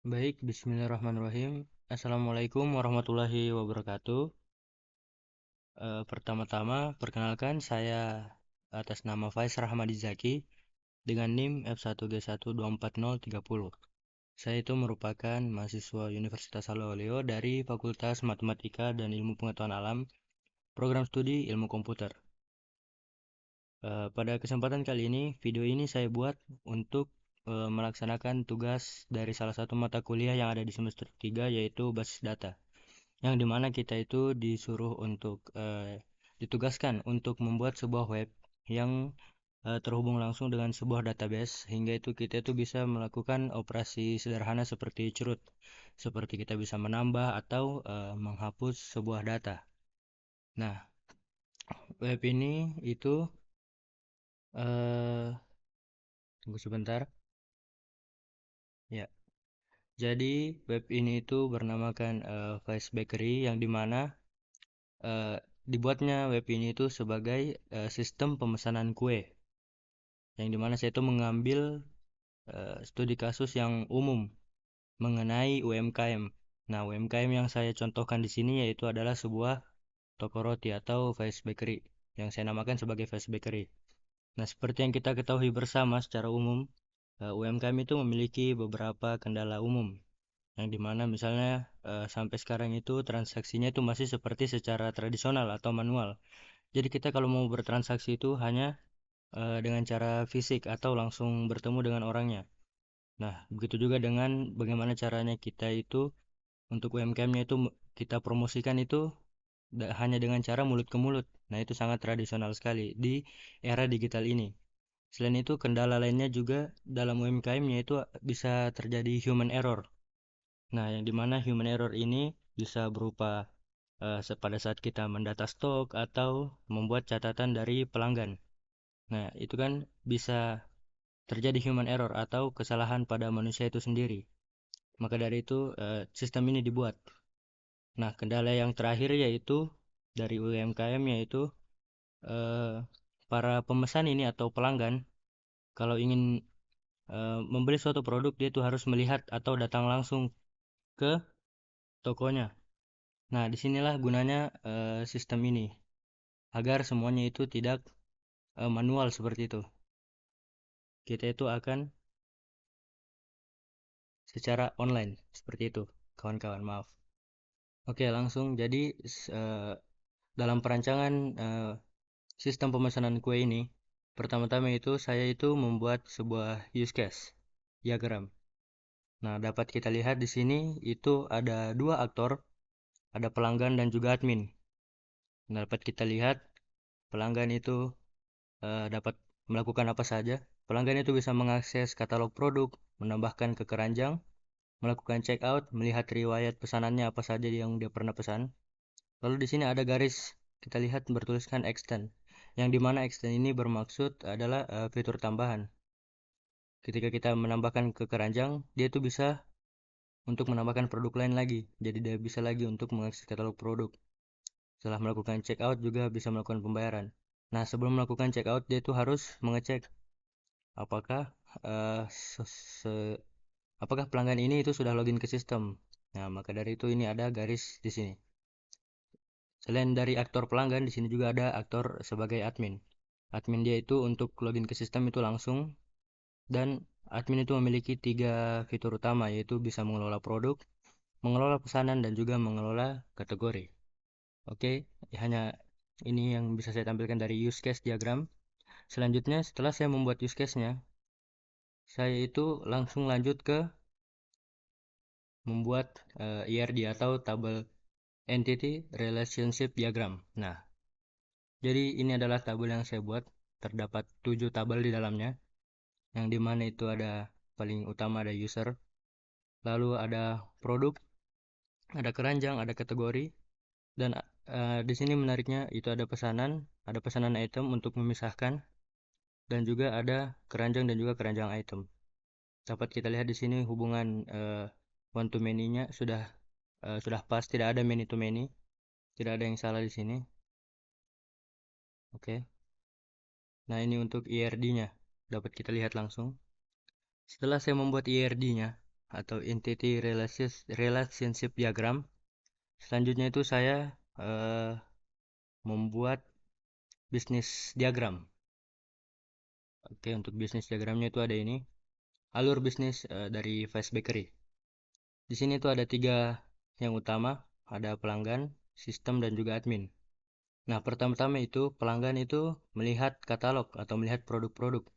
Baik, bismillahirrahmanirrahim. Assalamualaikum warahmatullahi wabarakatuh. Pertama-tama, perkenalkan saya atas nama Faiz Rahmadi Zaki dengan NIM F1G1240030. Saya itu merupakan mahasiswa Universitas Haloleo dari Fakultas Matematika dan Ilmu Pengetahuan Alam, program studi Ilmu Komputer. Pada kesempatan kali ini, video ini saya buat untuk melaksanakan tugas dari salah satu mata kuliah yang ada di semester 3, yaitu basis data. Yang dimana kita itu disuruh untuk ditugaskan untuk membuat sebuah web yang terhubung langsung dengan sebuah database, hingga itu kita itu bisa melakukan operasi sederhana seperti curut, seperti kita bisa menambah atau menghapus sebuah data. Nah, web ini itu eh tunggu sebentar. Ya, jadi web ini itu bernamakan Vice Bakery, yang dimana eh, dibuatnya web ini itu sebagai sistem pemesanan kue, yang dimana saya itu mengambil studi kasus yang umum mengenai UMKM. Nah, UMKM yang saya contohkan di sini yaitu adalah sebuah toko roti atau Vice Bakery, yang saya namakan sebagai Vice Bakery. Nah, seperti yang kita ketahui bersama secara umum, UMKM itu memiliki beberapa kendala umum, yang dimana misalnya sampai sekarang itu transaksinya itu masih seperti secara tradisional atau manual. Jadi kita kalau mau bertransaksi itu hanya dengan cara fisik atau langsung bertemu dengan orangnya. Nah, begitu juga dengan bagaimana caranya kita itu untuk UMKM-nya itu kita promosikan itu hanya dengan cara mulut ke mulut. Nah, itu sangat tradisional sekali di era digital ini. Selain itu, kendala lainnya juga dalam UMKM yaitu bisa terjadi human error. Nah, yang dimana human error ini bisa berupa pada saat kita mendata stok atau membuat catatan dari pelanggan. Nah, itu kan bisa terjadi human error atau kesalahan pada manusia itu sendiri. Maka dari itu, sistem ini dibuat. Nah, kendala yang terakhir yaitu dari UMKM, yaitu eh, para pemesan ini atau pelanggan kalau ingin membeli suatu produk, dia itu harus melihat atau datang langsung ke tokonya. Nah, disinilah gunanya sistem ini, agar semuanya itu tidak manual seperti itu. Kita itu akan secara online seperti itu, kawan-kawan. Maaf. Oke, langsung. Jadi dalam perancangan sistem pemesanan kue ini, pertama-tama itu saya itu membuat sebuah use case diagram. Nah, dapat kita lihat di sini itu ada dua aktor, ada pelanggan dan juga admin. Nah, dapat kita lihat pelanggan itu dapat melakukan apa saja. Pelanggan itu bisa mengakses katalog produk, menambahkan ke keranjang, melakukan check out, melihat riwayat pesanannya apa saja yang dia pernah pesan. Lalu di sini ada garis, kita lihat bertuliskan extend, yang dimana extend ini bermaksud adalah fitur tambahan. Ketika kita menambahkan ke keranjang, dia itu bisa untuk menambahkan produk lain lagi. Jadi dia bisa lagi untuk mengakses katalog produk. Setelah melakukan check out juga bisa melakukan pembayaran. Nah, sebelum melakukan check out, dia itu harus mengecek apakah eh, apakah pelanggan ini itu sudah login ke sistem. Nah, maka dari itu ini ada garis di sini. Selain dari aktor pelanggan, di sini juga ada aktor sebagai admin. Admin dia itu untuk login ke sistem itu langsung, dan admin itu memiliki tiga fitur utama, yaitu bisa mengelola produk, mengelola pesanan, dan juga mengelola kategori. Oke, hanya ini yang bisa saya tampilkan dari use case diagram. Selanjutnya, setelah saya membuat use case-nya, saya itu langsung lanjut ke membuat ERD atau Table Entity Relationship Diagram. Nah, jadi ini adalah tabel yang saya buat. Terdapat 7 tabel di dalamnya, yang dimana itu ada paling utama ada user, lalu ada produk, ada keranjang, ada kategori, dan di sini menariknya itu ada pesanan item untuk memisahkan, dan juga ada keranjang dan juga keranjang item. Dapat kita lihat di sini hubungan one to many-nya sudah pas, tidak ada many to many, tidak ada yang salah di sini. Oke. Nah, ini untuk ERD-nya. Dapat kita lihat langsung. Setelah saya membuat ERD-nya, atau Entity Relationship Diagram. Selanjutnya itu saya membuat bisnis diagram. Oke, untuk bisnis diagramnya itu ada ini. Alur bisnis dari Fast Bakery. Di sini itu ada 3 yang utama, ada pelanggan, sistem, dan juga admin. Nah, pertama-tama itu pelanggan itu melihat katalog atau melihat produk-produk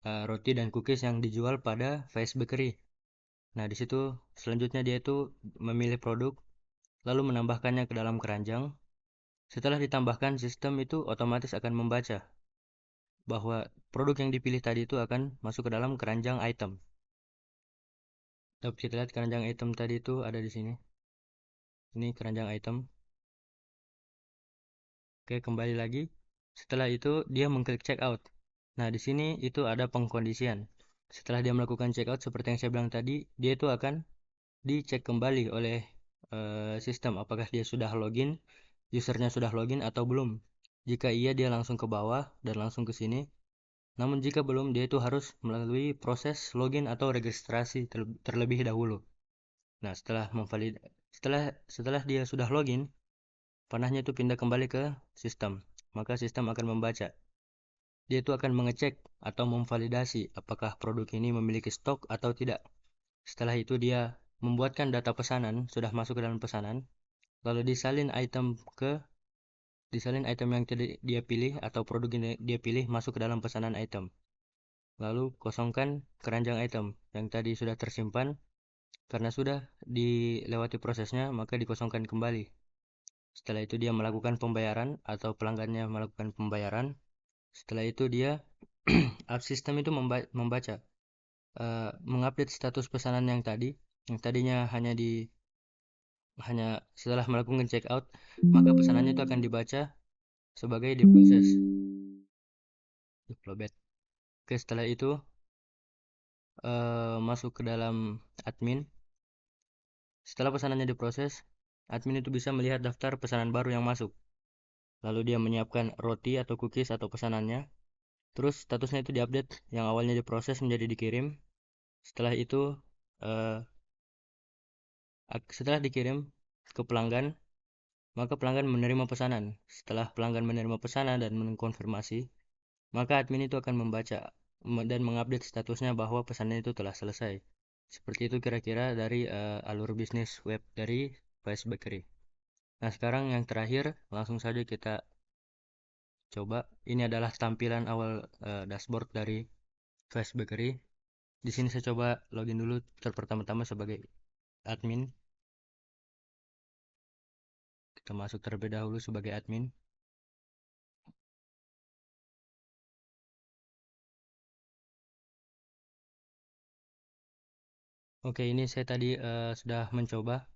roti dan cookies yang dijual pada Fast Bakery. Nah, di situ selanjutnya dia itu memilih produk, lalu menambahkannya ke dalam keranjang. Setelah ditambahkan, sistem itu otomatis akan membaca bahwa produk yang dipilih tadi itu akan masuk ke dalam keranjang item. Dapat kita lihat keranjang item tadi itu ada di sini. Ini keranjang item. Oke, kembali lagi. Setelah itu dia mengklik checkout. Nah, di sini itu ada pengkondisian. Setelah dia melakukan checkout seperti yang saya bilang tadi, dia itu akan dicek kembali oleh sistem apakah dia sudah login, usernya sudah login atau belum. Jika iya, dia langsung ke bawah dan langsung ke sini. Namun jika belum, dia itu harus melalui proses login atau registrasi terlebih dahulu. Nah, setelah dia sudah login, panahnya itu pindah kembali ke sistem. Maka sistem akan membaca. Dia itu akan mengecek atau memvalidasi apakah produk ini memiliki stok atau tidak. Setelah itu dia membuatkan data pesanan, sudah masuk ke dalam pesanan, lalu disalin item yang dia pilih atau produk yang dia pilih masuk ke dalam pesanan item. Lalu kosongkan keranjang item yang tadi sudah tersimpan. Karena sudah dilewati prosesnya, maka dikosongkan kembali. Setelah itu dia melakukan pembayaran atau pelanggannya melakukan pembayaran. Setelah itu dia sistem itu membaca, mengupdate status pesanan yang tadinya hanya setelah melakukan check out, maka pesanannya itu akan dibaca sebagai diproses. Oke, setelah itu masuk ke dalam admin. Setelah pesanannya diproses, admin itu bisa melihat daftar pesanan baru yang masuk. Lalu dia menyiapkan roti atau cookies atau pesanannya. Terus statusnya itu diupdate, yang awalnya diproses menjadi dikirim. Setelah itu, eh, setelah dikirim ke pelanggan, maka pelanggan menerima pesanan. Setelah pelanggan menerima pesanan dan mengkonfirmasi, maka admin itu akan membaca dan mengupdate statusnya bahwa pesanan itu telah selesai. Seperti itu kira-kira dari alur bisnis web dari Fast Bakery. Nah, sekarang yang terakhir, langsung saja kita coba. Ini adalah tampilan awal dashboard dari Fast Bakery. Di sini saya coba login dulu pertama-tama sebagai admin. Kita masuk terlebih dahulu sebagai admin. Oke, ini saya tadi sudah mencoba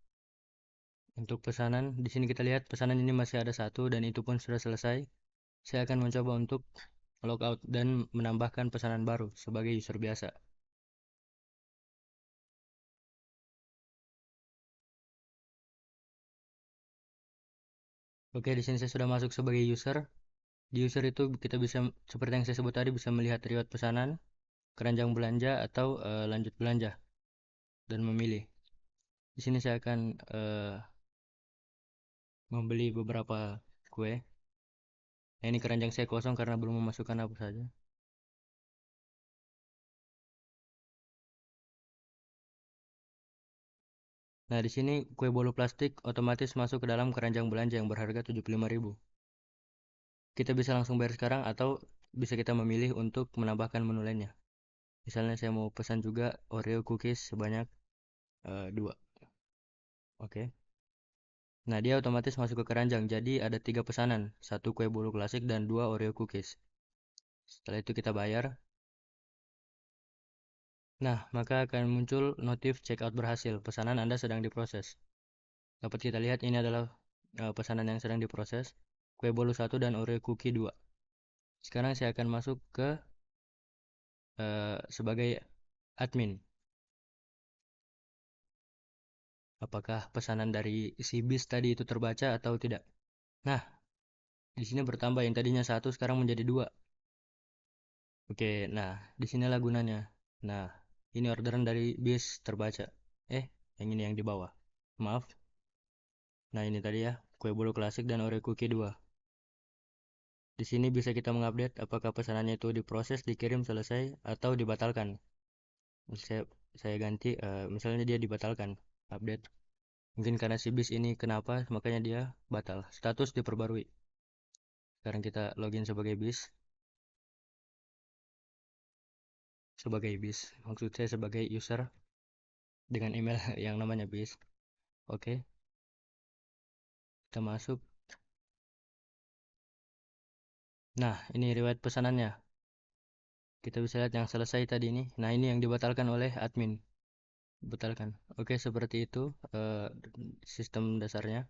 untuk pesanan. Di sini kita lihat pesanan ini masih ada satu dan itu pun sudah selesai. Saya akan mencoba untuk logout dan menambahkan pesanan baru sebagai user biasa. Oke, di sini saya sudah masuk sebagai user. Di user itu kita bisa, seperti yang saya sebut tadi, bisa melihat riwayat pesanan, keranjang belanja atau lanjut belanja dan memilih. Di sini saya akan membeli beberapa kue. Nah, ini keranjang saya kosong karena belum memasukkan apa saja. Nah, di sini kue bolu plastik otomatis masuk ke dalam keranjang belanja yang berharga 75.000. Kita bisa langsung bayar sekarang atau bisa kita memilih untuk menambahkan menu lainnya. Misalnya saya mau pesan juga Oreo cookies sebanyak 2. Oke. Nah, dia otomatis masuk ke keranjang. Jadi ada 3 pesanan, 1 kue bolu klasik dan 2 Oreo cookies. Setelah itu kita bayar. Nah, maka akan muncul notif checkout berhasil. Pesanan Anda sedang diproses. Dapat kita lihat ini adalah pesanan yang sedang diproses. Kue bolu 1 dan Oreo cookie 2. Sekarang saya akan masuk ke sebagai admin. Apakah pesanan dari si bis tadi itu terbaca atau tidak? Nah, di sini bertambah, yang tadinya 1 sekarang menjadi 2. Oke, nah disinilah gunanya. Nah, Ini orderan dari bis terbaca. Yang ini yang di bawah. Maaf. Nah, ini tadi ya, kue bolu klasik dan Oreo cookie 2. Di sini bisa kita mengupdate apakah pesanannya itu diproses, dikirim, selesai, atau dibatalkan. Saya, saya ganti, misalnya dia dibatalkan. Update. Mungkin karena si bis ini kenapa, makanya dia batal. Status diperbarui. Sekarang kita login sebagai bis. Sebagai bis. Maksud saya sebagai user dengan email yang namanya bis. Oke, kita masuk. Nah, ini riwayat pesanannya. Kita bisa lihat yang selesai tadi ini. Nah, ini yang dibatalkan oleh admin. Batalkan. Oke, seperti itu sistem dasarnya.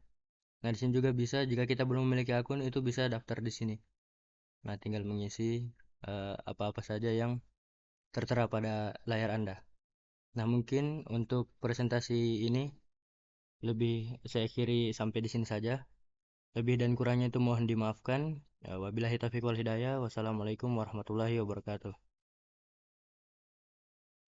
Nah, di sini juga bisa jika kita belum memiliki akun itu bisa daftar di sini. Nah, tinggal mengisi apa-apa saja yang tertera pada layar Anda. Nah, mungkin untuk presentasi ini lebih saya akhiri sampai di sini saja. Lebih dan kurangnya itu mohon dimaafkan. Wabillahi taufiq wal hidayah. Wassalamualaikum warahmatullahi wabarakatuh.